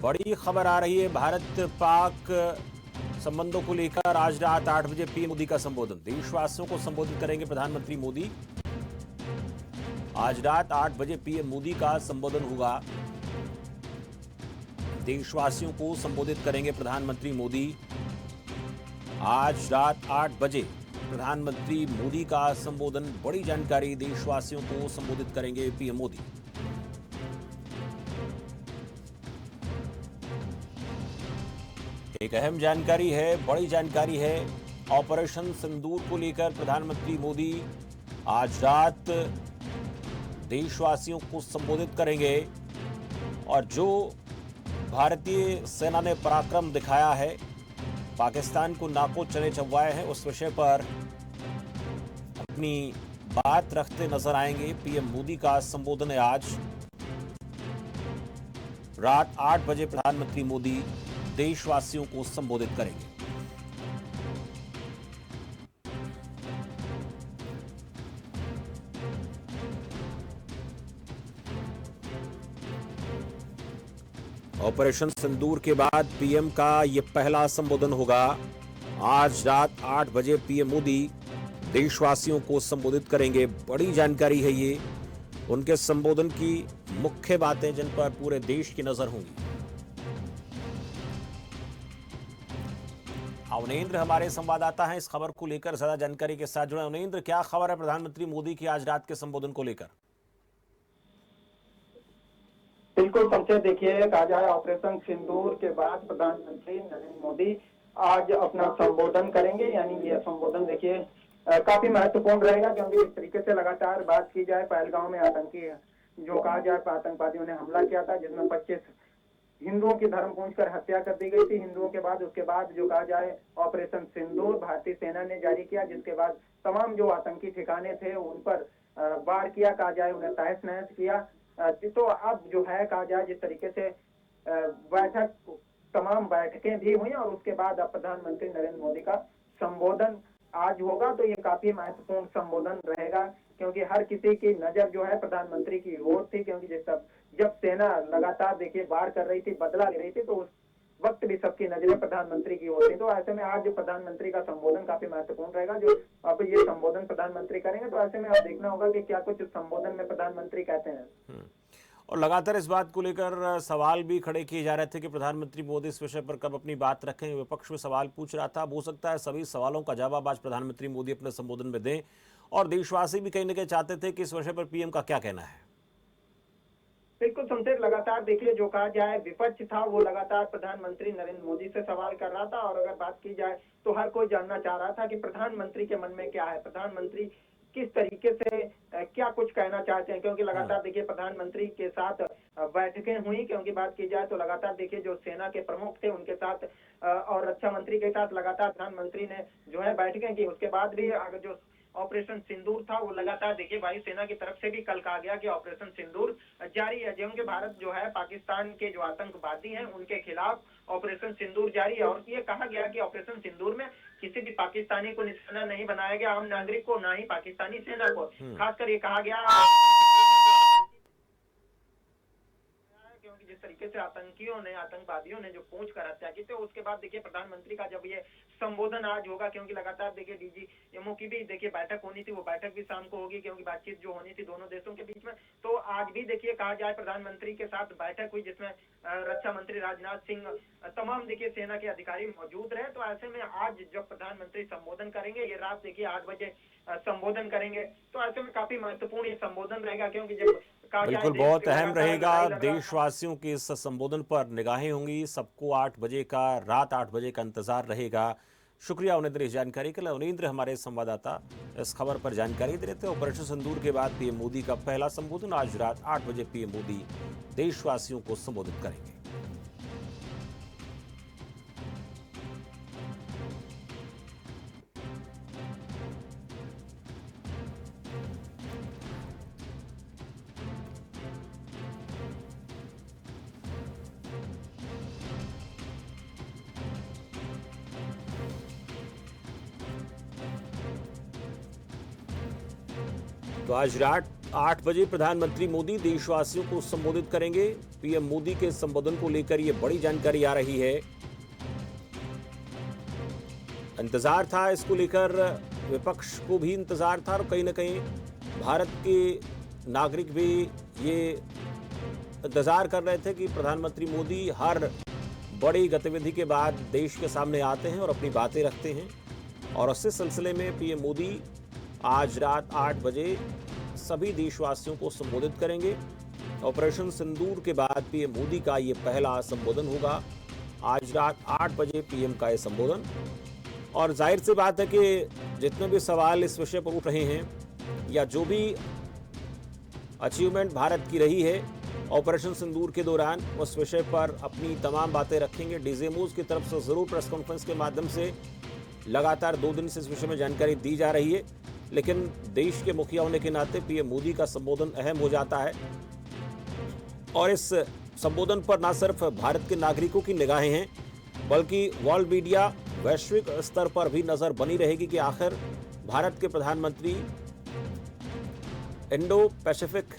बड़ी खबर आ रही है भारत पाक संबंधों को लेकर। आज रात 8 बजे पीएम मोदी का संबोधन, देशवासियों को संबोधित करेंगे प्रधानमंत्री मोदी। आज रात 8 बजे पीएम मोदी का संबोधन होगा, देशवासियों को संबोधित करेंगे प्रधानमंत्री मोदी। आज रात 8 बजे प्रधानमंत्री मोदी का संबोधन, बड़ी जानकारी, देशवासियों को संबोधित करेंगे पीएम मोदी। एक अहम जानकारी है, बड़ी जानकारी है। ऑपरेशन सिंदूर को लेकर प्रधानमंत्री मोदी आज रात देशवासियों को संबोधित करेंगे और जो भारतीय सेना ने पराक्रम दिखाया है, पाकिस्तान को नाको चने चबवाए हैं, उस विषय पर अपनी बात रखते नजर आएंगे। पीएम मोदी का संबोधन है आज रात 8 बजे प्रधानमंत्री मोदी देशवासियों को संबोधित करेंगे। ऑपरेशन सिंदूर के बाद पीएम का यह पहला संबोधन होगा। आज रात 8 बजे पीएम मोदी देशवासियों को संबोधित करेंगे। बड़ी जानकारी है ये, उनके संबोधन की मुख्य बातें जिन पर पूरे देश की नजर होंगी। अवनेंद्र हमारे संवाददाता हैं, इस खबर को लेकर ज्यादा जानकारी के साथ जुड़े। अवनेंद्र, क्या खबर है प्रधानमंत्री मोदी की आज रात के संबोधन को लेकर? बिल्कुल संजय, देखिए कहा जाए ऑपरेशन सिंदूर के बाद प्रधानमंत्री नरेंद्र मोदी आज अपना संबोधन करेंगे। यानी ये संबोधन देखिए काफी महत्वपूर्ण रहेगा, क्योंकि इस तरीके से लगातार बात की जाए, पहलगांव में आतंकी जो कहा जाए आतंकवादियों ने हमला किया था, जिसमें 25 हिंदुओं की धर्म पूंछ कर हत्या कर दी गई थी हिंदुओं के बाद। उसके बाद जो कहा जाए ऑपरेशन सिंदूर भारतीय सेना ने जारी किया, जिसके बाद तमाम जो आतंकी ठिकाने थे उन पर वार किया, कहा जाए उन्हें तहस नहस किया। तो अब जो है कहा जाए जिस तरीके से बैठक, तमाम बैठकें भी हुई और उसके बाद अब प्रधानमंत्री नरेंद्र मोदी का संबोधन आज होगा। तो ये काफी महत्वपूर्ण संबोधन रहेगा, क्योंकि हर किसी की नजर जो है प्रधानमंत्री की ओर थी, क्योंकि जब सेना लगातार देखिए वार कर रही थी, बदला ले रही थी, तो उस वक्त भी सबकी नजरें प्रधानमंत्री की ओर थी। तो ऐसे में आज प्रधानमंत्री का संबोधन काफी महत्वपूर्ण रहेगा। जो अब ये संबोधन प्रधानमंत्री करेंगे, तो ऐसे में अब देखना होगा कि क्या कुछ संबोधन में प्रधानमंत्री कहते हैं। और लगातार इस बात को लेकर सवाल भी खड़े किए जा रहे थे कि प्रधानमंत्री मोदी इस विषय पर कब अपनी बात रखें। विपक्ष में सवाल पूछ रहा था। हो सकता है सभी सवालों का जवाब आज प्रधानमंत्री मोदी अपने संबोधन में दें, और देशवासी भी कहीं न कहीं चाहते थे कि इस विषय पर पीएम का क्या कहना है। बिल्कुल संसद, लगातार देखिए जो कहा जाए विपक्ष था वो लगातार प्रधानमंत्री नरेंद्र मोदी से सवाल कर रहा था, और अगर बात की जाए तो हर कोई जानना चाह रहा था कि प्रधानमंत्री के मन में क्या है, प्रधानमंत्री किस तरीके से क्या कुछ कहना चाहते हैं। क्योंकि लगातार देखिए प्रधानमंत्री के साथ बैठकें हुई, क्योंकि बात की जाए तो लगातार देखिए जो सेना के प्रमुख थे उनके साथ और रक्षा मंत्री के साथ लगातार प्रधानमंत्री ने जो है बैठकें की। उसके बाद भी अगर जो ऑपरेशन सिंदूर था वो लगातार देखिए वायुसेना की तरफ से भी कल कहा गया कि ऑपरेशन सिंदूर जारी है, क्योंकि भारत जो है पाकिस्तान के जो आतंकवादी हैं उनके खिलाफ ऑपरेशन सिंदूर जारी है। और ये कहा गया कि ऑपरेशन सिंदूर में किसी भी पाकिस्तानी को निशाना नहीं बनाया गया, आम नागरिक को, ना ही पाकिस्तानी सेना को। खासकर ये कहा गया क्योंकि जिस तरीके से आतंकवादियों ने जो पूंछ कर हत्या की, तो उसके बाद देखिए प्रधानमंत्री का जब ये संबोधन आज होगा, क्योंकि लगातार देखिए डीजीएमओ की भी देखिए बैठक होनी थी, वो बैठक भी शाम को होगी, क्योंकि बातचीत जो होनी थी दोनों देशों के बीच में। तो आज भी देखिए कहा जाए प्रधानमंत्री के साथ बैठक हुई, जिसमें रक्षा मंत्री राजनाथ सिंह, तमाम देखिए सेना के अधिकारी मौजूद रहे। तो ऐसे में आज जब प्रधानमंत्री संबोधन करेंगे, ये रात देखिए 8 बजे संबोधन करेंगे, तो ऐसे में काफी महत्वपूर्ण ये संबोधन रहेगा, क्योंकि जब बिल्कुल बहुत अहम रहेगा। देशवासियों के इस संबोधन पर निगाहें होंगी। सबको 8 बजे का, रात 8 बजे का इंतजार रहेगा। शुक्रिया अवनेंद्र इस जानकारी के लिए। अवनेंद्र हमारे संवाददाता इस खबर पर जानकारी दे रहे थे। ऑपरेशन सिंदूर के बाद पीएम मोदी का पहला संबोधन, आज रात 8 बजे पीएम मोदी देशवासियों को संबोधित करेंगे। तो आज रात 8 बजे प्रधानमंत्री मोदी देशवासियों को संबोधित करेंगे। पीएम मोदी के संबोधन को लेकर यह बड़ी जानकारी आ रही है। इंतजार था, इसको लेकर विपक्ष को भी इंतजार था और कहीं ना कहीं भारत के नागरिक भी ये इंतजार कर रहे थे कि प्रधानमंत्री मोदी हर बड़ी गतिविधि के बाद देश के सामने आते हैं और अपनी बातें रखते हैं। और उसी सिलसिले में पीएम मोदी आज रात 8 बजे सभी देशवासियों को संबोधित करेंगे। ऑपरेशन सिंदूर के बाद पीएम मोदी का ये पहला संबोधन होगा। आज रात 8 बजे पीएम का ये संबोधन। और जाहिर सी बात है कि जितने भी सवाल इस विषय पर उठ रहे हैं या जो भी अचीवमेंट भारत की रही है ऑपरेशन सिंदूर के दौरान, उस विषय पर अपनी तमाम बातें रखेंगे। डीजीएमओज की तरफ से जरूर प्रेस कॉन्फ्रेंस के माध्यम से लगातार 2 दिन से इस विषय में जानकारी दी जा रही है, लेकिन देश के मुखिया होने के नाते पीएम मोदी का संबोधन अहम हो जाता है। और इस संबोधन पर न सिर्फ भारत के नागरिकों की निगाहें हैं, बल्कि वर्ल्ड मीडिया वैश्विक स्तर पर भी नजर बनी रहेगी कि आखिर भारत के प्रधानमंत्री इंडो पैसिफिक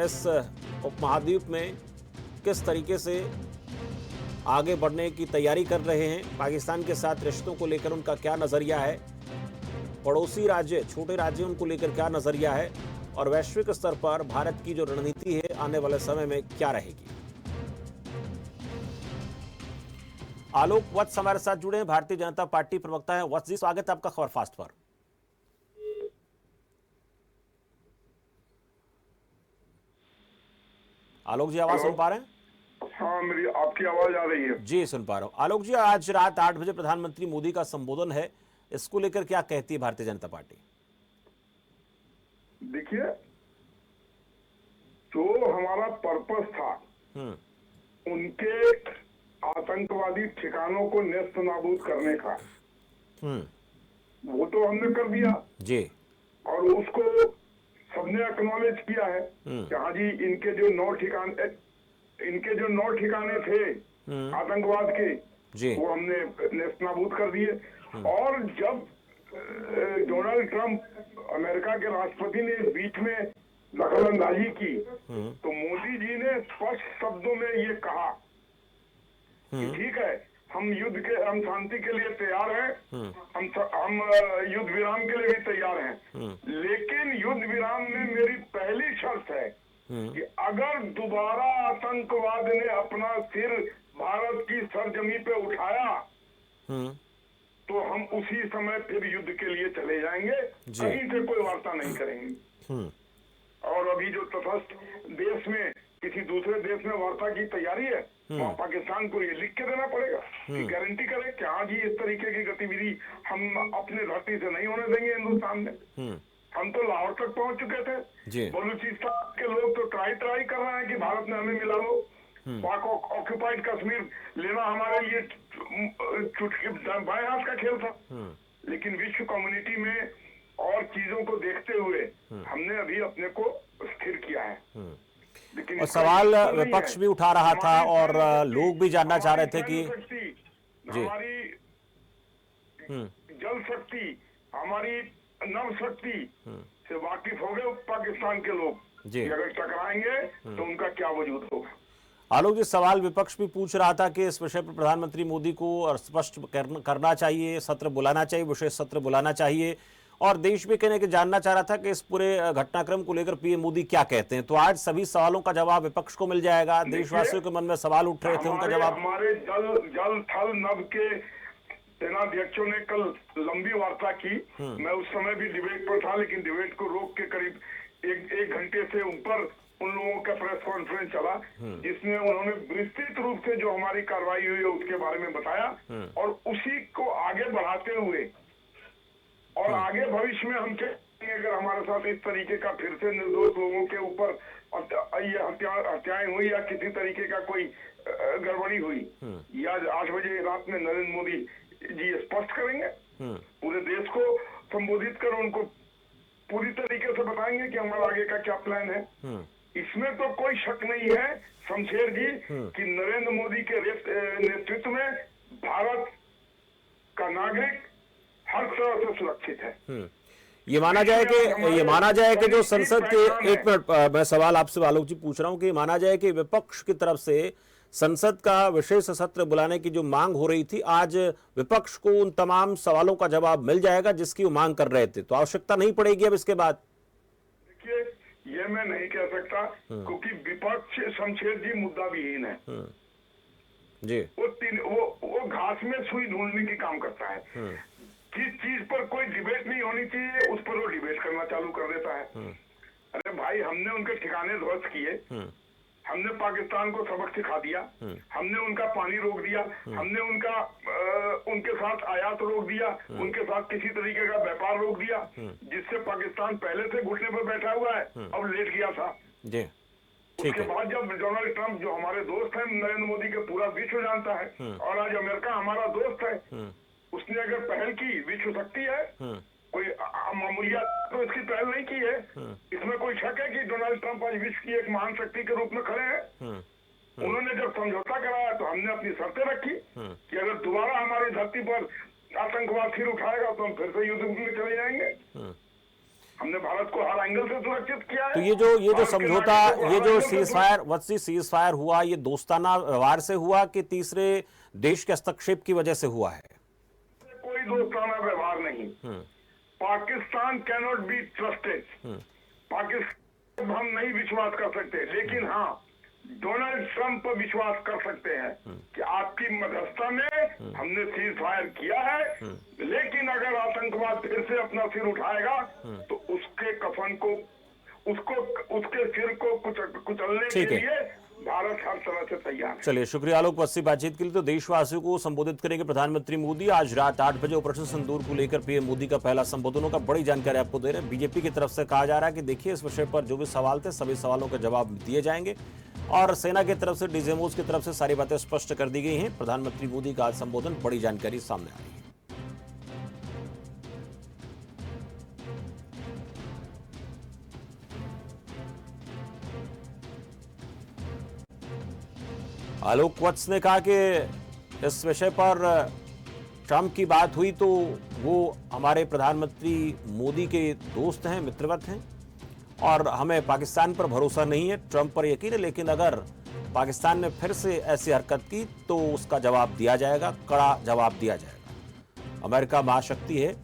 इस उपमहाद्वीप में किस तरीके से आगे बढ़ने की तैयारी कर रहे हैं। पाकिस्तान के साथ रिश्तों को लेकर उनका क्या नजरिया है, पड़ोसी राज्य छोटे राज्यों को लेकर क्या नजरिया है, और वैश्विक स्तर पर भारत की जो रणनीति है आने वाले समय में क्या रहेगी। आलोक वत्स हमारे साथ जुड़े हैं, भारतीय जनता पार्टी प्रवक्ता है। वत्स जी, स्वागत है आपका खबर फास्ट पर। आलोक जी, आवाज सुन पा रहे हैं? हाँ, मेरी आपकी आवाज आ रही है। जी, सुन पा रहा हूं। आलोक जी, आज रात 8 बजे प्रधानमंत्री मोदी का संबोधन है, इसको लेकर क्या कहती है भारतीय जनता पार्टी? देखिए, जो हमारा पर्पस था उनके आतंकवादी ठिकानों को नेस्त नाबूद करने का, वो तो हमने कर दिया जी। और उसको सबने एक्नॉलेज किया है कि हाँ जी, इनके जो 9 ठिकाने थे आतंकवाद के जी, वो हमने नेस्त नाबूद कर दिए। और जब डोनाल्ड ट्रंप अमेरिका के राष्ट्रपति ने बीच में दखलंदाजी की तो मोदी जी ने स्पष्ट शब्दों में ये कहा कि ठीक है, हम शांति के लिए तैयार हैं, हम युद्ध विराम के लिए भी तैयार हैं, लेकिन युद्ध विराम में मेरी पहली शर्त है कि अगर दोबारा आतंकवाद ने अपना सिर भारत की सरजमी पे उठाया तो हम उसी समय फिर युद्ध के लिए चले जाएंगे, कहीं से कोई वार्ता नहीं करेंगे। और अभी जो तटस्थ देश में किसी दूसरे देश में वार्ता की तैयारी है, वहाँ पाकिस्तान को ये लिख के देना पड़ेगा कि गारंटी करे कि हाँ जी, इस तरीके की गतिविधि हम अपने धरती से नहीं होने देंगे हिंदुस्तान में। हम तो लाहौर तक पहुंच चुके थे, बलूचिस्तान के लोग तो ट्राई कर रहे हैं कि भारत में हमें मिला लो। पाक ऑक्यूपाइड कश्मीर लेना हमारे लिए बाएं हाथ का खेल था, लेकिन विश्व कम्युनिटी में और चीजों को देखते हुए हमने अभी अपने को स्थिर किया है। लेकिन और सवाल विपक्ष भी उठा रहा था और लोग भी जानना चाह रहे थे कि हमारी जल शक्ति, हमारी नव शक्ति से वाकिफ हो गए पाकिस्तान के लोग जी। अगर टकराएंगे तो उनका क्या वजूद होगा। आलोक जी, सवाल विपक्ष भी पूछ रहा था कि इस विषय पर प्रधानमंत्री मोदी को स्पष्ट करना चाहिए, सत्र बुलाना चाहिए, विशेष सत्र बुलाना चाहिए, और देश भी कहने के जानना चाह रहा था कि इस पूरे घटनाक्रम को लेकर पीएम मोदी क्या कहते हैं। तो आज सभी सवालों का जवाब विपक्ष को मिल जाएगा। देशवासियों के मन में सवाल उठ रहे थे, उनका जवाब। हमारे जल थल नभ के सेनाध्यक्षों ने कल लंबी वार्ता की। मैं उस समय भी डिबेट पर था, लेकिन डिबेट को रोक के करीब एक घंटे से ऊपर उन लोगों का प्रेस कॉन्फ्रेंस चला, जिसमें उन्होंने विस्तृत रूप से जो हमारी कार्रवाई हुई है उसके बारे में बताया और उसी को आगे बढ़ाते हुए और आगे भविष्य में हम चाहेंगे अगर हमारे साथ इस तरीके का फिर से निर्दोष लोगों के ऊपर ये हत्याएं हुई या किसी तरीके का कोई गड़बड़ी हुई, या 8 बजे रात में नरेंद्र मोदी जी स्पष्ट करेंगे, पूरे देश को संबोधित कर उनको पूरी तरीके से बताएंगे कि हमारा आगे का क्या प्लान है। इसमें तो कोई शक नहीं है शमशेर जी कि नरेंद्र मोदी के नेतृत्व में भारत का नागरिक हर तरह से सुरक्षित है। ये माना जाए कि जो संसद के, एक मिनट मैं सवाल आपसे आलोक जी पूछ रहा हूं कि माना जाए कि विपक्ष की तरफ से संसद का विशेष सत्र बुलाने की जो मांग हो रही थी, आज विपक्ष को उन तमाम सवालों का जवाब मिल जाएगा जिसकी वो मांग कर रहे थे, तो आवश्यकता नहीं पड़ेगी अब इसके बाद? देखिए, ये मैं नहीं कह सकता, क्योंकि विपक्ष शमशेर जी मुद्दा विहीन है जी। वो घास में सुई ढूंढने की काम करता है। जिस चीज पर कोई डिबेट नहीं होनी चाहिए उस पर वो डिबेट करना चालू कर देता है। अरे भाई, हमने उनके ठिकाने ध्वस्त किए, हमने पाकिस्तान को सबक सिखा दिया, हमने उनका पानी रोक दिया, हमने उनके साथ आयात रोक दिया, उनके साथ किसी तरीके का व्यापार रोक दिया, जिससे पाकिस्तान पहले से घुटने पर बैठा हुआ है, अब लेट गया था जी। उसके बाद जब डोनाल्ड ट्रंप, जो हमारे दोस्त हैं, नरेंद्र मोदी के पूरा विश्व जानता है, और आज अमेरिका हमारा दोस्त है, उसने अगर पहल की, विश्व शक्ति है, कोई मामूलियात तो इसकी पहल नहीं की है। इसमें कोई शक है कि डोनाल्ड ट्रंप आज विश्व की एक महान शक्ति के रूप में खड़े हैं? उन्होंने जब समझौता कराया तो हमने अपनी शर्तें रखी कि अगर दोबारा हमारी धरती पर आतंकवाद फिर उठाएगा तो हम फिर से युद्ध में चले जाएंगे। हमने भारत को हर एंगल से सुरक्षित किया है। तो ये जो समझौता, ये जो सीज फायर हुआ, ये दोस्ताना व्यवहार से हुआ कि तीसरे देश के हस्तक्षेप की वजह से हुआ है? कोई दोस्ताना व्यवहार नहीं। Pakistan cannot be trusted. Pakistan हम नहीं विश्वास कर सकते, लेकिन हाँ, डोनाल्ड ट्रंप पर विश्वास कर सकते हैं कि आपकी मध्यस्थता में हमने सीज फायर किया है, लेकिन अगर आतंकवाद फिर से अपना सिर उठाएगा तो उसके कफन को, उसके सिर को कुचलने के लिए भारत हर तरह से तैयार है। चलिए, शुक्रिया आलोक बस्सी बातचीत के लिए। तो देशवासियों को संबोधित करेंगे प्रधानमंत्री मोदी। आज रात 8 बजे ऑपरेशन सिंदूर को लेकर पीएम मोदी का पहला संबोधन होगा। बड़ी जानकारी आपको दे रहे हैं। बीजेपी की तरफ से कहा जा रहा है कि देखिए, इस विषय पर जो भी सवाल थे सभी सवालों के जवाब दिए जाएंगे, और सेना की तरफ से, डीजीएमओ की तरफ से सारी बातें स्पष्ट कर दी गई हैं। प्रधानमंत्री मोदी का आज संबोधन, बड़ी जानकारी सामने आ रही है। आलोक वत्स ने कहा कि इस विषय पर ट्रंप की बात हुई तो वो हमारे प्रधानमंत्री मोदी के दोस्त हैं, मित्रवत हैं, और हमें पाकिस्तान पर भरोसा नहीं है, ट्रंप पर यकीन है, लेकिन अगर पाकिस्तान ने फिर से ऐसी हरकत की तो उसका जवाब दिया जाएगा, कड़ा जवाब दिया जाएगा। अमेरिका महाशक्ति है,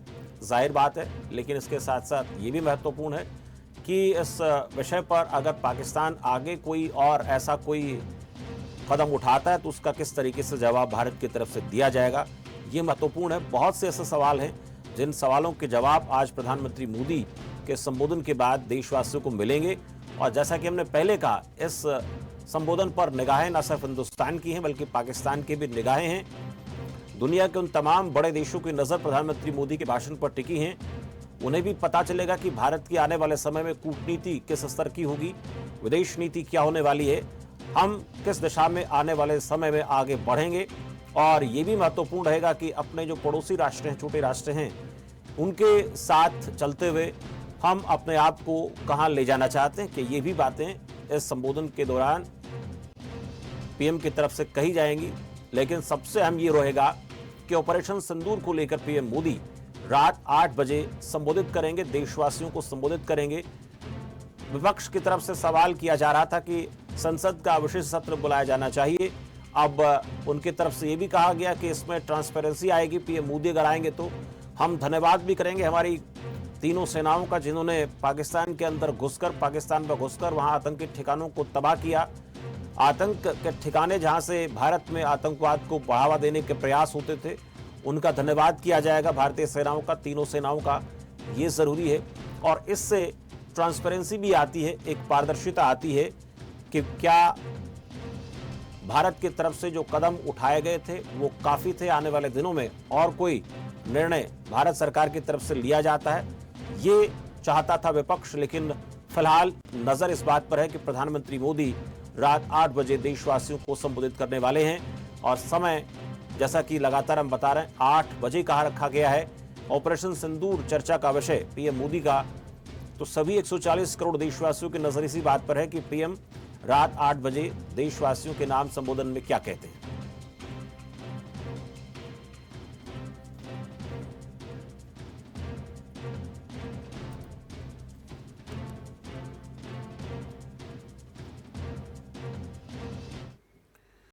जाहिर बात है, लेकिन इसके साथ साथ ये भी महत्वपूर्ण है कि इस विषय पर अगर पाकिस्तान आगे कोई और ऐसा कोई कदम उठाता है तो उसका किस तरीके से जवाब भारत की तरफ से दिया जाएगा, ये महत्वपूर्ण है। बहुत से ऐसे सवाल हैं जिन सवालों के जवाब आज प्रधानमंत्री मोदी के संबोधन के बाद देशवासियों को मिलेंगे। और जैसा कि हमने पहले कहा, इस संबोधन पर निगाहें न सिर्फ हिंदुस्तान की हैं बल्कि पाकिस्तान की भी निगाहें हैं। दुनिया के उन तमाम बड़े देशों की नज़र प्रधानमंत्री मोदी के भाषण पर टिकी हैं। उन्हें भी पता चलेगा कि भारत की आने वाले समय में कूटनीति किस स्तर की होगी, विदेश नीति क्या होने वाली है, हम किस दिशा में आने वाले समय में आगे बढ़ेंगे। और ये भी महत्वपूर्ण रहेगा कि अपने जो पड़ोसी राष्ट्र हैं, छोटे राष्ट्र हैं, उनके साथ चलते हुए हम अपने आप को कहां ले जाना चाहते हैं, कि ये भी बातें इस संबोधन के दौरान पीएम की तरफ से कही जाएंगी। लेकिन सबसे अहम ये रहेगा कि ऑपरेशन सिंदूर को लेकर पीएम मोदी रात 8 बजे संबोधित करेंगे, देशवासियों को संबोधित करेंगे। विपक्ष की तरफ से सवाल किया जा रहा था कि संसद का विशेष सत्र बुलाया जाना चाहिए। अब उनकी तरफ से ये भी कहा गया कि इसमें ट्रांसपेरेंसी आएगी, पीएम मोदी अगर आएंगे तो हम धन्यवाद भी करेंगे हमारी तीनों सेनाओं का, जिन्होंने पाकिस्तान के अंदर घुसकर, पाकिस्तान में घुसकर वहां आतंकी ठिकानों को तबाह किया। आतंक के ठिकाने जहां से भारत में आतंकवाद को बढ़ावा देने के प्रयास होते थे, उनका धन्यवाद किया जाएगा भारतीय सेनाओं का, तीनों सेनाओं का। ये जरूरी है और इससे ट्रांसपेरेंसी भी आती है, एक पारदर्शिता आती है कि क्या भारत की तरफ से जो कदम उठाए गए थे वो काफी थे, आने वाले दिनों में और कोई निर्णय भारत सरकार की तरफ से लिया जाता है, ये चाहता था विपक्ष। लेकिन फिलहाल नजर इस बात पर है कि प्रधानमंत्री मोदी रात 8 बजे देशवासियों को संबोधित करने वाले हैं। और समय, जैसा कि लगातार हम बता रहे हैं, 8 बजे कहा रखा गया है। ऑपरेशन सिंदूर चर्चा का विषय पीएम मोदी का, तो सभी 140 करोड़ देशवासियों की नजर इसी बात पर है कि पीएम रात 8 बजे देशवासियों के नाम संबोधन में क्या कहते हैं।